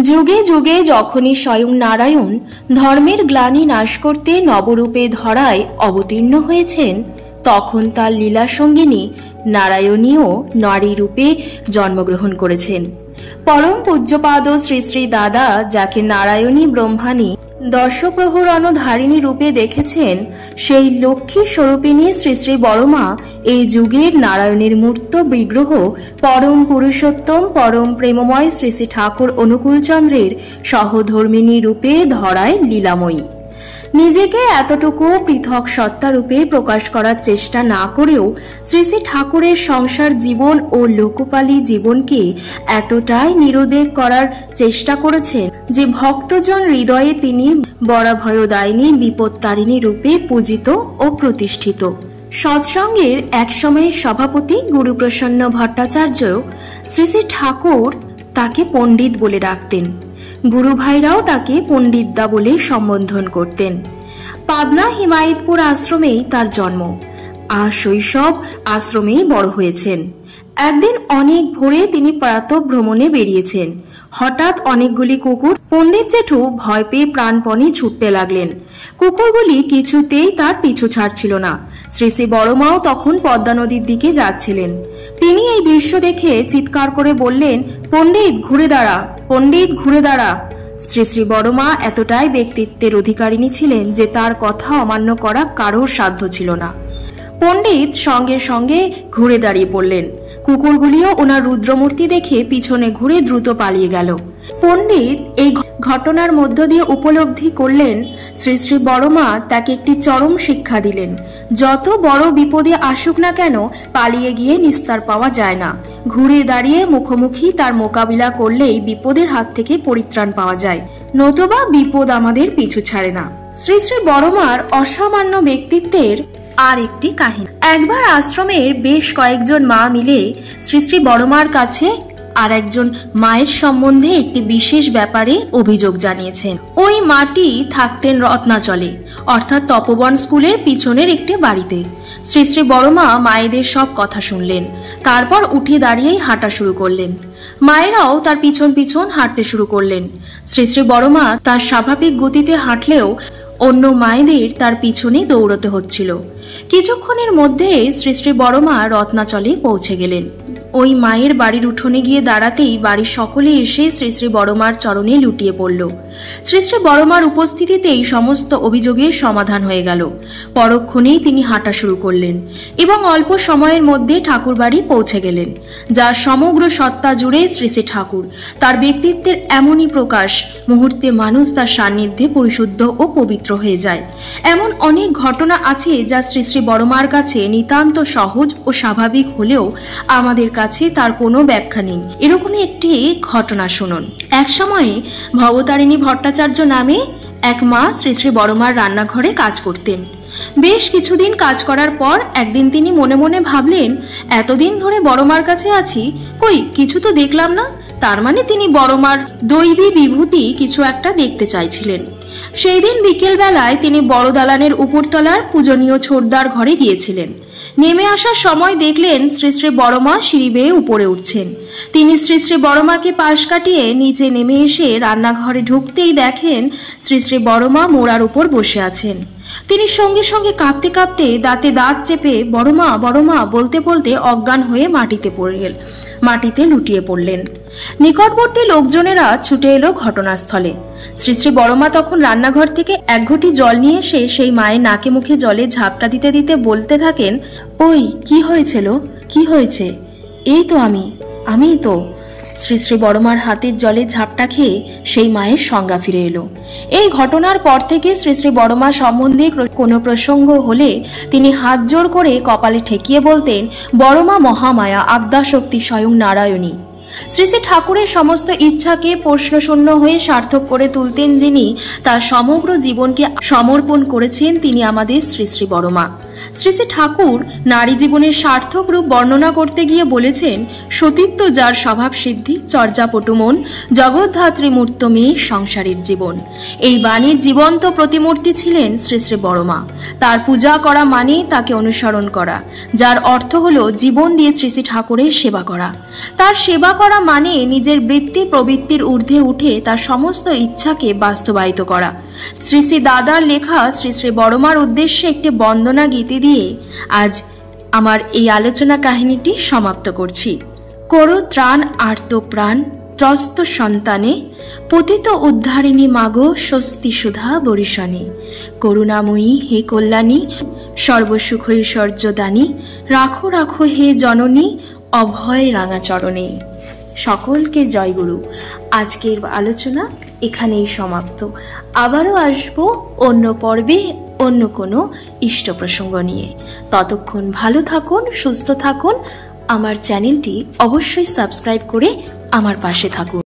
যুগে যুগে যখনই স্বয়ং নারায়ণ ধর্মের গ্লানি নাশ করতে নবরূপে ধরায় অবতীর্ণ হয়েছেন, তখন তার লীলা সঙ্গিনী নারায়ণীও নারী রূপে জন্মগ্রহণ করেছেন। পরম পূজ্যপাদ শ্রী শ্রী দাদা যাকে নারায়ণী ব্রহ্মাণী দর্শপ্রহরণধারিণী রূপে দেখেছেন, সেই লক্ষ্মী স্বরূপিণী শ্রী শ্রী বড়মা এই যুগের নারায়ণের মূর্ত বিগ্রহ পরম পুরুষোত্তম পরম প্রেমময় শ্রী শ্রী ঠাকুর অনুকূলচন্দ্রের সহধর্মিণী রূপে ধরায় লীলাময়ী। নিজেকে এতটুকু পৃথক সত্তা রূপে প্রকাশ করার চেষ্টা না করেও শ্রী শ্রী ঠাকুরের সংসার জীবন ও লোকপালী জীবনকে এতটাই নিরোধ করার চেষ্টা করেছেন যে ভক্তজন হৃদয়ে তিনি বরাভয়দায়িনী বিপত্তারিণী রূপে পূজিত ও প্রতিষ্ঠিত। সৎসঙ্গের একসময়ের সভাপতি গুরুপ্রসন্ন ভট্টাচার্য শ্রী শ্রী ঠাকুর তাকে পণ্ডিত বলে ডাকতেন। গুরু ভাইরাও তাকে পণ্ডিতদা বলে সম্বোধন করতেন। পাবনা হিমায়তপুর আশ্রমেই তার জন্ম, আর শৈশব আশ্রমেই বড় হয়েছেন। একদিন অনেক ভোরে তিনি প্রাতঃ ভ্রমণে বেরিয়েছেন। হঠাৎ অনেকগুলি কুকুর পণ্ডিত জেঠু ভয় পেয়ে প্রাণপণে ছুটতে লাগলেন। কুকুরগুলি কিছুতেই তার পিছু ছাড়ছিল না। শ্রী শ্রী বড়মাও তখন পদ্মা নদীর দিকে যাচ্ছিলেন। তিনি এই দৃশ্য দেখে চিৎকার করে বললেন, পণ্ডিত ঘুরে দাঁড়া, পণ্ডিত ঘুরে দাঁড়া। শ্রী শ্রী বড়মা এতটাই ব্যক্তিত্বের অধিকারিণী ছিলেন যে তার কথা অমান্য করা কারোর সাধ্য ছিল না। পণ্ডিত সঙ্গে সঙ্গে ঘুরে দাঁড়িয়ে পড়লেন। কুকুরগুলিও ওনার রুদ্রমূর্তি দেখে পিছনে ঘুরে দ্রুত পালিয়ে গেল। পণ্ডিত এই ঘটনার মধ্য দিয়ে উপলব্ধি করলেন শ্রী শ্রী বড়মা তাকে একটি চরম শিক্ষা দিলেন। যত বড় বিপদে আসুক না কেন, পালিয়ে গিয়ে নিস্তার পাওয়া যায় না। ঘুরে দাঁড়িয়ে মুখোমুখি তার মোকাবিলা করলেই বিপদের হাত থেকে পরিত্রাণ পাওয়া যায়, নতুবা বিপদ আমাদের পিছু ছাড়ে না। শ্রী শ্রী বড়মার অসামান্য ব্যক্তিত্বের আর একটি কাহিনী। একবার আশ্রমের বেশ কয়েকজন মা মিলে শ্রী শ্রী বড়মার কাছে আর একজন মায়ের সম্বন্ধে একটি বিশেষ ব্যাপারে অভিযোগ জানিয়েছেন। ওই মাটি থাকতেন রত্নাচলে, অর্থাৎ তপবন স্কুলের পিছনের একটি বাড়িতে। শ্রী শ্রী বড়মা মায়েদের সব কথা শুনলেন, তারপর উঠে দাঁড়িয়েই হাঁটা শুরু করলেন। মায়েরাও তার পিছন পিছন হাঁটতে শুরু করলেন। শ্রী শ্রী বড়মা তার স্বাভাবিক গতিতে হাঁটলেও অন্য মায়েদের তার পিছনে দৌড়তে হচ্ছিল। কিছুক্ষণের মধ্যে শ্রী শ্রী বড়মা রত্নাচলে পৌঁছে গেলেন। ওই মায়ের বাড়ির উঠোনে গিয়ে দাঁড়াতেই বাড়ির সকলে এসে শ্রী শ্রী বড়মার চরণে লুটিয়ে পড়ল। শ্রী শ্রী বড়মার উপস্থিতিতেই সমস্ত অভিযোগের সমাধান হয়ে গেল। পরক্ষণেই তিনি হাঁটা শুরু করলেন এবং অল্প সময়ের মধ্যে ঠাকুর বাড়ি পৌঁছে গেলেন, যার সমগ্র সত্তা জুড়ে শ্রী শ্রী ঠাকুর। তার ব্যক্তিত্বের এমনই প্রকাশ, মুহূর্তে মানুষ তার সান্নিধ্যে পরিশুদ্ধ ও পবিত্র হয়ে যায়। এমন অনেক ঘটনা আছে যা শ্রী শ্রী বড়মার কাছে নিতান্ত সহজ ও স্বাভাবিক হলেও আমাদের কাছে তার কোনো ব্যাখ্যা নেই। এরকমই একটি ঘটনা শুনুন। এক সময়ে ভবতারিণী ভট্টাচার্য নামে এক মা শ্রী শ্রী বড়মার রান্নাঘরে কাজ করতেন। বেশ কিছুদিন কাজ করার পর একদিন তিনি মনে মনে ভাবলেন, এতদিন ধরে বড়মার কাছে আছি, কই কিছু তো দেখলাম না। তার মানে তিনি বড়মার দৈবী বিভূতি কিছু একটা দেখতে চাইছিলেন। সেই দিন বিকেল বেলায় তিনি বড় দালানের উপরতলার পূজনীয় ছোটদার ঘরে গিয়েছিলেন। নেমে আসার সময় দেখলেন শ্রী শ্রী বড়মা সিঁড়ি বেয়ে উপরে উঠছেন। তিনি শ্রী শ্রী বড়মাকে পাশ কাটিয়ে নিচে নেমে এসে রান্নাঘরে ঢুকতেই দেখেন শ্রী শ্রী বড়মা মোড়ার উপর বসে আছেন। তিনি সঙ্গে সঙ্গে কাঁপতে কাঁপতে দাঁতে দাঁত চেপে বড়মা বড়মা বলতে বলতে অজ্ঞান হয়ে মাটিতে লুটিয়ে পড়লেন। নিকটবর্তী লোকজনেরা ছুটে এলো ঘটনাস্থলে। শ্রী শ্রী বড়মা তখন রান্নাঘর থেকে এক ঘটি জল নিয়ে এসে সেই মায়ের নাকে মুখে জলে ঝাপটা দিতে দিতে বলতে থাকেন, ওই কি হয়েছিল, কি হয়েছে? এই তো আমি তো। শ্রী শ্রী বড়মার হাতের জলে ঝাপটা খেয়ে সেই মায়ের সংজ্ঞা ফিরে এলো। এই ঘটনার পর থেকে শ্রী শ্রী বড়মা সম্বন্ধে কোনো প্রসঙ্গ হলে তিনি হাত জোড় করে কপালে ঠেকিয়ে বলতেন, বড়মা মহামায়া, আদ্যাশক্তি স্বয়ং নারায়ণী। শ্রী শ্রী ঠাকুরের সমস্ত ইচ্ছাকে প্রশ্নশূন্য হয়ে সার্থক করে তুলতেন যিনি, তার সমগ্র জীবনকে সমর্পণ করেছেন তিনি আমাদের শ্রী শ্রী বড়মা। শ্রী শ্রী ঠাকুর নারী জীবনের সার্থক রূপ বর্ণনা করতে গিয়ে বলেছেন, সতীত্ব যার স্বভাব সিদ্ধি, চর্যাপটু মন, জগদ্ধাত্রী মূর্ত মেয়ে সংসারের জীবন। এই বাণীর জীবন্ত প্রতিমূর্তি ছিলেন শ্রী শ্রী বড়মা। তার পূজা করা মানে তাকে অনুসরণ করা, যার অর্থ হলো জীবন দিয়ে শ্রী শ্রী ঠাকুরের সেবা করা। তার সেবা করা মানে নিজের বৃত্তি প্রবৃত্তির ঊর্ধ্বে উঠে তার সমস্ত ইচ্ছাকে বাস্তবায়িত করা। শ্রী শ্রী দাদার লেখা শ্রী শ্রী বড়মার উদ্দেশ্যে একটি বন্দনা গীতি দিয়ে আজ আমার এই আলোচনা কাহিনীটি সমাপ্ত করছি। করো ত্রাণ আর্ত প্রাণ ত্রস্ত সন্তানে, পতিত উদ্ধারিণী মাগো স্বস্তি সুধা বরিশনে। করুণাময়ী হে কল্যাণী, সর্বসুখ ঐশ্বর্যদানী, রাখো রাখো হে জননী অভয় রাঙা চরণে। সকলকে জয়গুরু। আজকের আলোচনা এখানেই সমাপ্ত। আবারও আসবো অন্য পর্বে অন্য কোনো ইষ্ট প্রসঙ্গ নিয়ে। ততক্ষণ ভালো থাকুন, সুস্থ থাকুন। আমার চ্যানেলটি অবশ্যই সাবস্ক্রাইব করে আমার পাশে থাকুন।